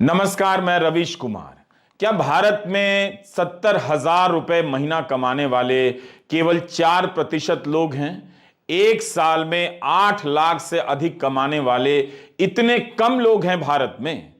नमस्कार, मैं रवीश कुमार। क्या भारत में 70,000 रुपए महीना कमाने वाले केवल 4% लोग हैं? एक साल में 8 लाख से अधिक कमाने वाले इतने कम लोग हैं भारत में?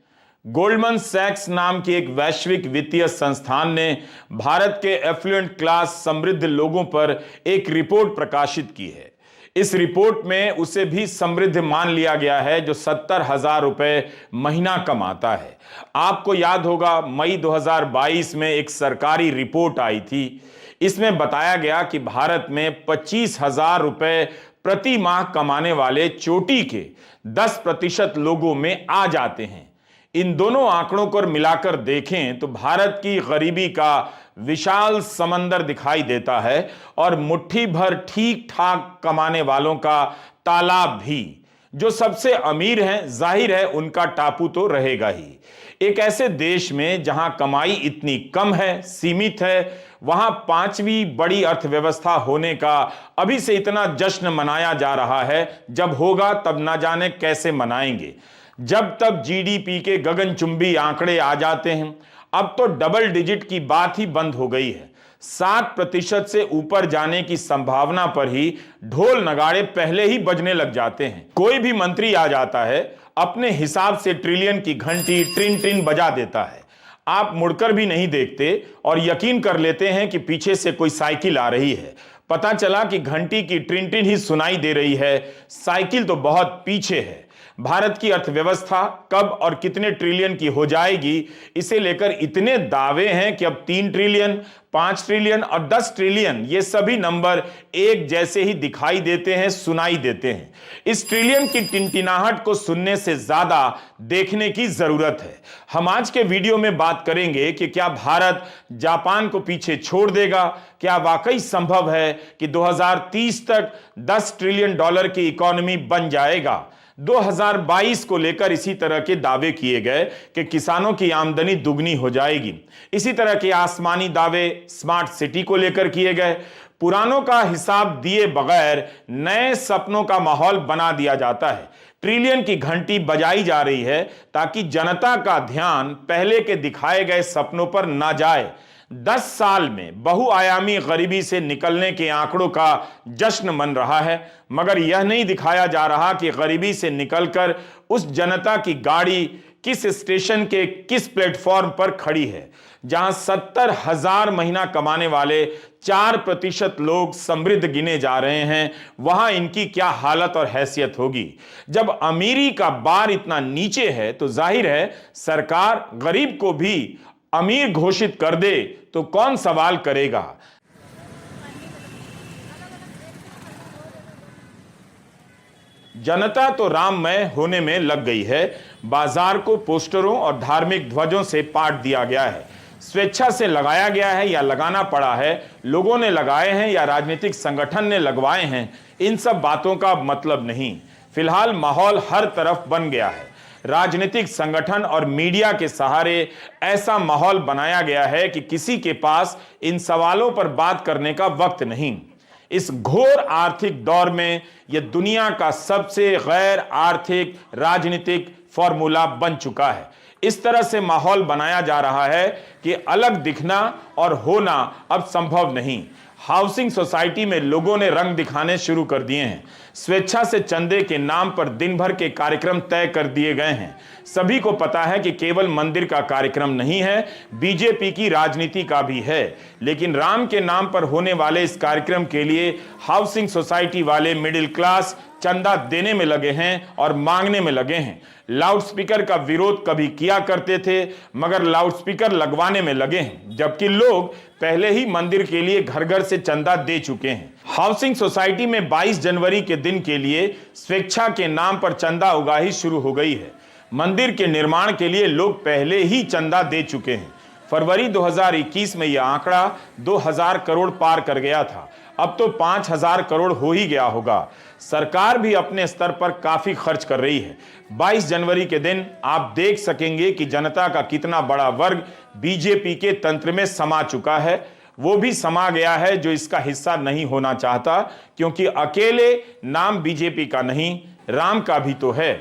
गोल्डमन सैक्स नाम की एक वैश्विक वित्तीय संस्थान ने भारत के एफ्लुएंट क्लास समृद्ध लोगों पर एक रिपोर्ट प्रकाशित की है। इस रिपोर्ट में उसे भी समृद्ध मान लिया गया है जो 70,000 रुपए महीना कमाता है। आपको याद होगा, मई 2022 में एक सरकारी रिपोर्ट आई थी। इसमें बताया गया कि भारत में 25,000 रुपए प्रति माह कमाने वाले चोटी के 10% लोगों में आ जाते हैं। इन दोनों आंकड़ों को मिलाकर देखें तो भारत की गरीबी का विशाल समंदर दिखाई देता है और मुट्ठी भर ठीक ठाक कमाने वालों का तालाब भी। जो सबसे अमीर हैं, जाहिर है उनका टापू तो रहेगा ही। एक ऐसे देश में जहां कमाई इतनी कम है, सीमित है, वहां पांचवी बड़ी अर्थव्यवस्था होने का अभी से इतना जश्न मनाया जा रहा है। जब होगा तब ना जाने कैसे मनाएंगे। जब तब जीडीपी के गगनचुंबी आंकड़े आ जाते हैं। अब तो डबल डिजिट की बात ही बंद हो गई है। 7% से ऊपर जाने की संभावना पर ही ढोल नगाड़े पहले ही बजने लग जाते हैं। कोई भी मंत्री आ जाता है, अपने हिसाब से ट्रिलियन की घंटी ट्रिन ट्रिन बजा देता है। आप मुड़कर भी नहीं देखते और यकीन कर लेते हैं कि पीछे से कोई साइकिल आ रही है। पता चला कि घंटी की ट्रिन ट्रिन ही सुनाई दे रही है, साइकिल तो बहुत पीछे है। भारत की अर्थव्यवस्था कब और कितने ट्रिलियन की हो जाएगी, इसे लेकर इतने दावे हैं कि अब 3 ट्रिलियन, 5 ट्रिलियन और 10 ट्रिलियन ये सभी नंबर एक जैसे ही दिखाई देते हैं, सुनाई देते हैं। इस ट्रिलियन की टिनटिनाहट को सुनने से ज्यादा देखने की जरूरत है। हम आज के वीडियो में बात करेंगे कि क्या भारत जापान को पीछे छोड़ देगा? क्या वाकई संभव है कि 2030 तक $10 ट्रिलियन की इकोनॉमी बन जाएगा? 2022 को लेकर इसी तरह के दावे किए गए कि किसानों की आमदनी दुगनी हो जाएगी। इसी तरह के आसमानी दावे स्मार्ट सिटी को लेकर किए गए। पुरानों का हिसाब दिए बगैर नए सपनों का माहौल बना दिया जाता है। ट्रिलियन की घंटी बजाई जा रही है ताकि जनता का ध्यान पहले के दिखाए गए सपनों पर ना जाए। 10 साल में बहुआयामी गरीबी से निकलने के आंकड़ों का जश्न मन रहा है, मगर यह नहीं दिखाया जा रहा कि गरीबी से निकलकर उस जनता की गाड़ी किस स्टेशन के किस प्लेटफॉर्म पर खड़ी है। जहां 70,000 महीना कमाने वाले 4% लोग समृद्ध गिने जा रहे हैं, वहां इनकी क्या हालत और हैसियत होगी। जब अमीरी का बार इतना नीचे है तो जाहिर है सरकार गरीब को भी अमीर घोषित कर दे तो कौन सवाल करेगा। जनता तो राममय होने में लग गई है। बाजार को पोस्टरों और धार्मिक ध्वजों से पाट दिया गया है। स्वेच्छा से लगाया गया है या लगाना पड़ा है, लोगों ने लगाए हैं या राजनीतिक संगठन ने लगवाए हैं, इन सब बातों का मतलब नहीं। फिलहाल माहौल हर तरफ बन गया है। राजनीतिक संगठन और मीडिया के सहारे ऐसा माहौल बनाया गया है कि किसी के पास इन सवालों पर बात करने का वक्त नहीं। इस घोर आर्थिक दौर में यह दुनिया का सबसे गैर आर्थिक राजनीतिक फॉर्मूला बन चुका है। इस तरह से माहौल बनाया जा रहा है कि अलग दिखना और होना अब संभव नहीं। हाउसिंग सोसाइटी में लोगों ने रंग दिखाने शुरू कर दिए हैं। स्वेच्छा से चंदे के नाम पर दिन भर के कार्यक्रम तय कर दिए गए हैं। सभी को पता है कि केवल मंदिर का कार्यक्रम नहीं है, बीजेपी की राजनीति का भी है। लेकिन राम के नाम पर होने वाले इस कार्यक्रम के लिए हाउसिंग सोसाइटी वाले मिडिल क्लास चंदा देने में लगे हैं और मांगने में लगे हैं। लाउडस्पीकर का विरोध कभी किया करते थे, मगर लाउडस्पीकर लगवाने में लगे हैं, जबकि लोग पहले ही मंदिर के लिए घर घर से चंदा दे चुके हैं। हाउसिंग सोसाइटी में 22 जनवरी के दिन के लिए स्वेच्छा के नाम पर चंदा उगाही शुरू हो गई है। मंदिर के निर्माण के लिए लोग पहले ही चंदा दे चुके हैं। फरवरी 2021 में यह आंकड़ा 2000 करोड़ पार कर गया था। अब तो 5000 करोड़ हो ही गया होगा। सरकार भी अपने स्तर पर काफी खर्च कर रही है। 22 जनवरी के दिन आप देख सकेंगे कि जनता का कितना बड़ा वर्ग बीजेपी के तंत्र में समा चुका है। वो भी समा गया है जो इसका हिस्सा नहीं होना चाहता, क्योंकि अकेले नाम बीजेपी का नहीं, राम का भी तो है।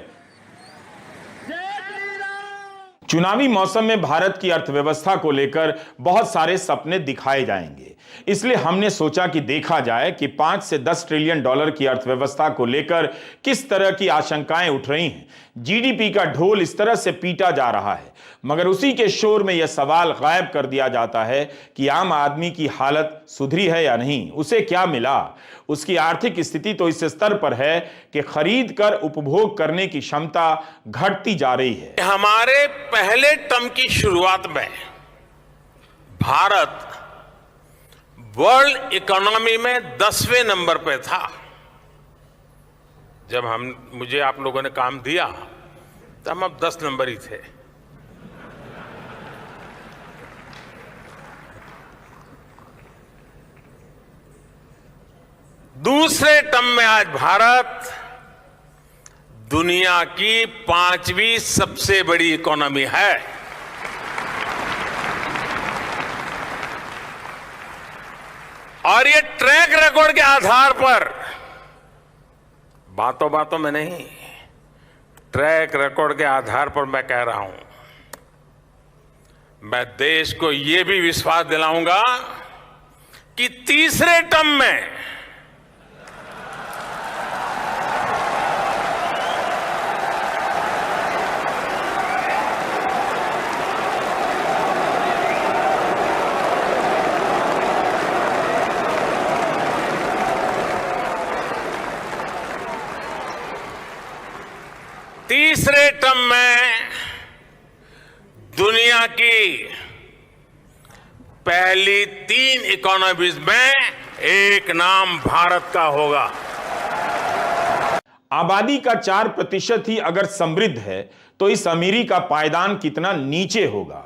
चुनावी मौसम में भारत की अर्थव्यवस्था को लेकर बहुत सारे सपने दिखाए जाएंगे, इसलिए हमने सोचा कि देखा जाए कि 5 से 10 ट्रिलियन डॉलर की अर्थव्यवस्था को लेकर किस तरह की आशंकाएं उठ रही हैं। जीडीपी का ढोल इस तरह से पीटा जा रहा है, मगर उसी के शोर में यह सवाल गायब कर दिया जाता है कि आम आदमी की हालत सुधरी है या नहीं, उसे क्या मिला। उसकी आर्थिक स्थिति तो इस स्तर पर है कि खरीद कर उपभोग करने की क्षमता घटती जा रही है। हमारे पहले टर्म की शुरुआत में भारत वर्ल्ड इकोनॉमी में 10वें नंबर पे था। जब मुझे आप लोगों ने काम दिया तो हम अब 10 नंबर ही थे। दूसरे टर्म में आज भारत दुनिया की 5वीं सबसे बड़ी इकोनॉमी है। और ये ट्रैक रिकॉर्ड के आधार पर, बातों बातों में नहीं, ट्रैक रिकॉर्ड के आधार पर मैं कह रहा हूं, मैं देश को यह भी विश्वास दिलाऊंगा कि तीसरे टर्म में दुनिया की पहली 3 इकोनॉमीज में एक नाम भारत का होगा। आबादी का 4% ही अगर समृद्ध है तो इस अमीरी का पायदान कितना नीचे होगा।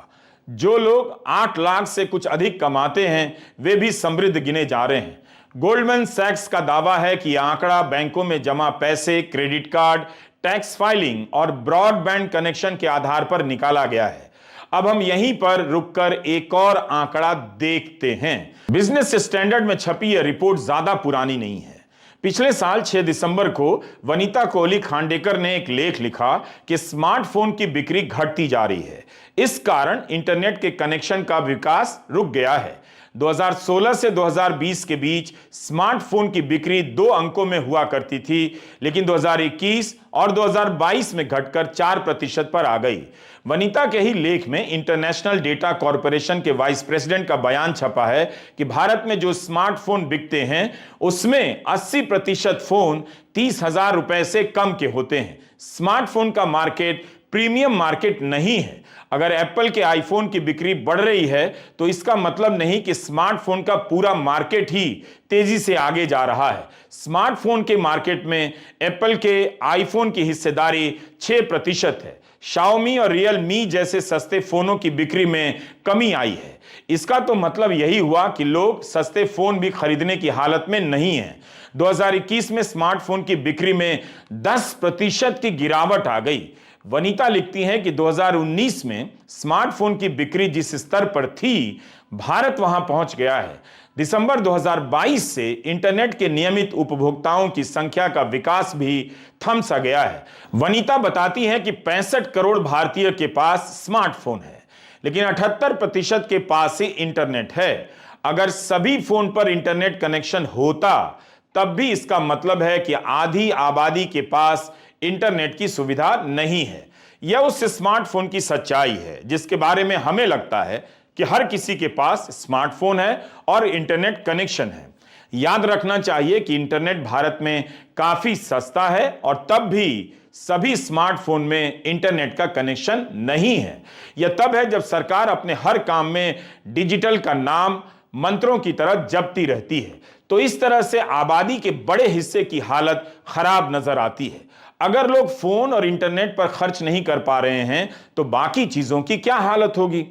जो लोग 8 लाख से कुछ अधिक कमाते हैं वे भी समृद्ध गिने जा रहे हैं। गोल्डमैन सैक्स का दावा है कि यह आंकड़ा बैंकों में जमा पैसे, क्रेडिट कार्ड, टैक्स फाइलिंग और ब्रॉडबैंड कनेक्शन के आधार पर निकाला गया है। अब हम यहीं पर रुककर एक और आंकड़ा देखते हैं। बिजनेस स्टैंडर्ड में छपी यह रिपोर्ट ज्यादा पुरानी नहीं है। पिछले साल 6 दिसंबर को वनीता कोहली खांडेकर ने एक लेख लिखा कि स्मार्टफोन की बिक्री घटती जा रही है। इस कारण इंटरनेट के कनेक्शन का विकास रुक गया है। 2016 से 2020 के बीच स्मार्टफोन की बिक्री 2 अंकों में हुआ करती थी, लेकिन 2021 और 2022 में घटकर 4% पर आ गई। वनीता के ही लेख में इंटरनेशनल डेटा कॉरपोरेशन के वाइस प्रेसिडेंट का बयान छपा है कि भारत में जो स्मार्टफोन बिकते हैं उसमें 80% फोन 30,000 रुपए से कम के होते हैं। स्मार्टफोन का मार्केट प्रीमियम मार्केट नहीं है। अगर एप्पल के आईफोन की बिक्री बढ़ रही है तो इसका मतलब नहीं कि स्मार्टफोन का पूरा मार्केट ही तेजी से आगे जा रहा है। स्मार्टफोन के मार्केट में एप्पल के आईफोन की हिस्सेदारी 6% है। शाओमी और रियलमी जैसे सस्ते फोनों की बिक्री में कमी आई है। इसका तो मतलब यही हुआ कि लोग सस्ते फोन भी खरीदने की हालत में नहीं है। 2021 में स्मार्टफोन की बिक्री में 10% की गिरावट आ गई। वनीता लिखती हैं कि 2019 में स्मार्टफोन की बिक्री जिस स्तर पर थी, भारत वहां पहुंच गया है। दिसंबर 2022 से इंटरनेट के नियमित उपभोक्ताओं की संख्या का विकास भी थम सा गया है। वनीता बताती हैं कि 65 करोड़ भारतीय के पास स्मार्टफोन है, लेकिन 78% के पास ही इंटरनेट है। अगर सभी फोन पर इंटरनेट कनेक्शन होता तब भी इसका मतलब है कि आधी आबादी के पास इंटरनेट की सुविधा नहीं है। यह उस स्मार्टफोन की सच्चाई है जिसके बारे में हमें लगता है कि हर किसी के पास स्मार्टफोन है और इंटरनेट कनेक्शन है। याद रखना चाहिए कि इंटरनेट भारत में काफी सस्ता है और तब भी सभी स्मार्टफोन में इंटरनेट का कनेक्शन नहीं है। यह तब है जब सरकार अपने हर काम में डिजिटल का नाम मंत्रों की तरह जपती रहती है। तो इस तरह से आबादी के बड़े हिस्से की हालत खराब नजर आती है। अगर लोग फोन और इंटरनेट पर खर्च नहीं कर पा रहे हैं तो बाकी चीजों की क्या हालत होगी।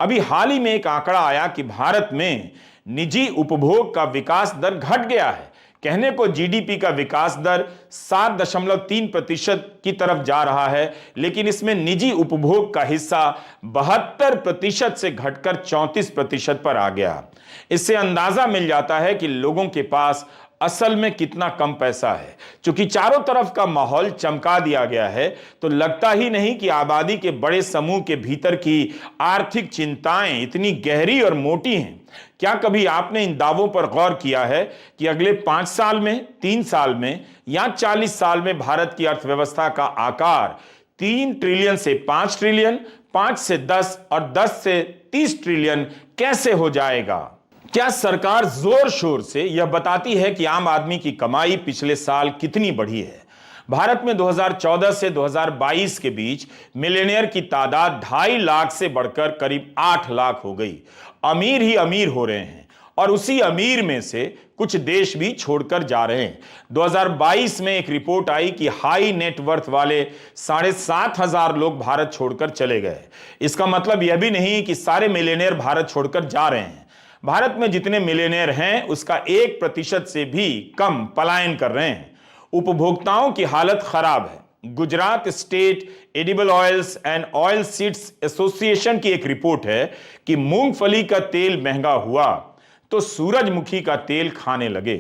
अभी हाल ही में एक आंकड़ा आया कि भारत में निजी उपभोग का विकास दर घट गया है। कहने को जीडीपी का विकास दर 7.3% की तरफ जा रहा है, लेकिन इसमें निजी उपभोग का हिस्सा 72% से घटकर 34% पर आ गया। इससे अंदाजा मिल जाता है कि लोगों के पास असल में कितना कम पैसा है। क्योंकि चारों तरफ का माहौल चमका दिया गया है, तो लगता ही नहीं कि आबादी के बड़े समूह के भीतर की आर्थिक चिंताएं इतनी गहरी और मोटी हैं। क्या कभी आपने इन दावों पर गौर किया है कि अगले 5 साल में, 3 साल में या 40 साल में भारत की अर्थव्यवस्था का आकार 3 ट्रिलियन से 5 ट्रिलियन, 5 से 10 और 10 से 30 ट्रिलियन कैसे हो जाएगा? क्या सरकार जोर शोर से यह बताती है कि आम आदमी की कमाई पिछले साल कितनी बढ़ी है? भारत में 2014 से 2022 के बीच मिलियनियर की तादाद 2.5 लाख से बढ़कर करीब 8 लाख हो गई। अमीर ही अमीर हो रहे हैं और उसी अमीर में से कुछ देश भी छोड़कर जा रहे हैं। 2022 में एक रिपोर्ट आई कि हाई नेटवर्थ वाले 7,500 लोग भारत छोड़कर चले गए। इसका मतलब यह भी नहीं कि सारे मिलियनियर भारत छोड़कर जा रहे हैं। भारत में जितने मिलियनियर हैं उसका 1% से भी कम पलायन कर रहे हैं। उपभोक्ताओं की हालत खराब है। Gujarat state edible oils and oil seeds association की एक रिपोर्ट है कि मूंगफली का तेल महंगा हुआ तो सूरजमुखी का तेल खाने लगे।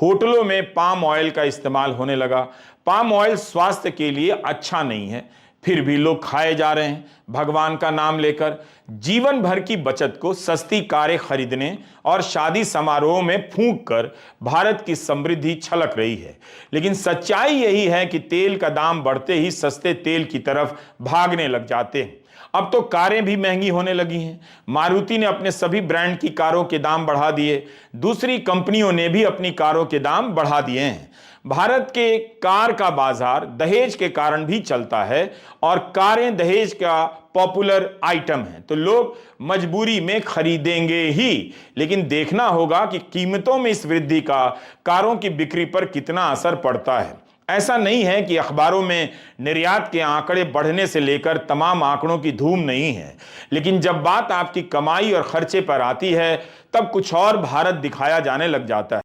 होटलों में पाम ऑयल का इस्तेमाल होने लगा। पाम ऑयल स्वास्थ्य के लिए अच्छा नहीं है, फिर भी लोग खाए जा रहे हैं भगवान का नाम लेकर। जीवन भर की बचत को सस्ती कारें खरीदने और शादी समारोह में फूंक कर भारत की समृद्धि छलक रही है। लेकिन सच्चाई यही है कि तेल का दाम बढ़ते ही सस्ते तेल की तरफ भागने लग जाते हैं। अब तो कारें भी महंगी होने लगी हैं। मारुति ने अपने सभी ब्रांड की कारों के दाम बढ़ा दिए। दूसरी कंपनियों ने भी अपनी कारों के दाम बढ़ा दिए हैं। भारत के कार का बाजार दहेज के कारण भी चलता है और कारें दहेज का पॉपुलर आइटम है, तो लोग मजबूरी में खरीदेंगे ही। लेकिन देखना होगा कि कीमतों में इस वृद्धि का कारों की बिक्री पर कितना असर पड़ता है। ऐसा नहीं है कि अखबारों में निर्यात के आंकड़े बढ़ने से लेकर तमाम आंकड़ों की धूम नहीं है, लेकिन जब बात आपकी कमाई और खर्चे पर आती है तब कुछ और भारत दिखाया जाने लग जाता है।